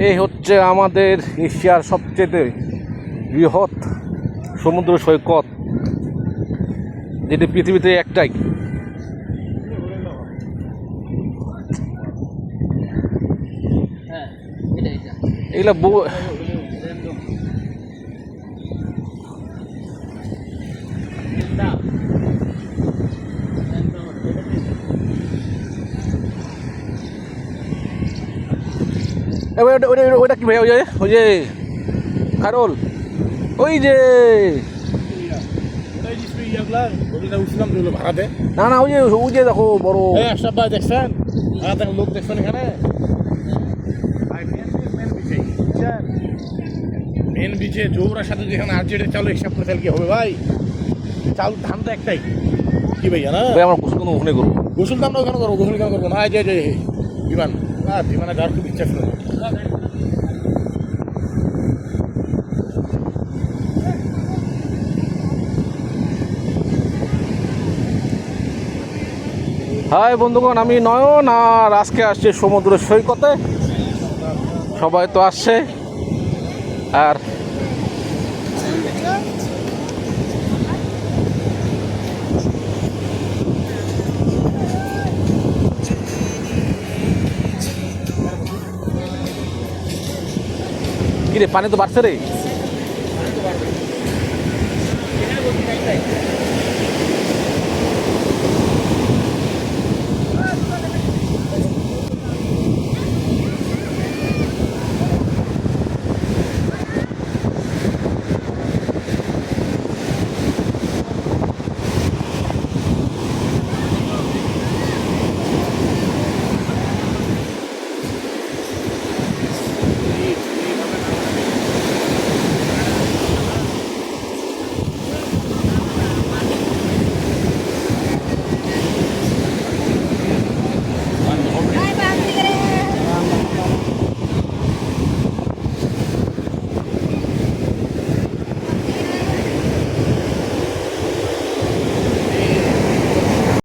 এই হচ্ছে আমাদের এশিয়ার সবচেয়ে বৃহৎ সমুদ্র সৈকত, যেটি পৃথিবীতে একটাই। এগুলা ওইটা কি ভাই? ওই যে খারুল, ওই যে না না, ওই যে দেখো বড় দেখছেন লোক দেখছেন এখানে মেন বিচে জৌরার সাথে যেখানে আর্জেন্টে চালু হিসাব করে তাহলে কি হবে ভাই? চাল ধান তো একটাই কি ভাইয়া না ভাই, আমার গোসল ওখানে করবো। গোসল তো আমরা ওখানে করবো, গোসল কেন করবো না? যে বিমান বিমানে যাওয়ার খুব ইচ্ছা ছিল। হাই বন্ধুগণ, আমি নয়ন, আর আজকে আসছে সমুদ্র সৈকতে। সবাই তো আসছে, আর কিরে পানি তো বাড়ছে রে।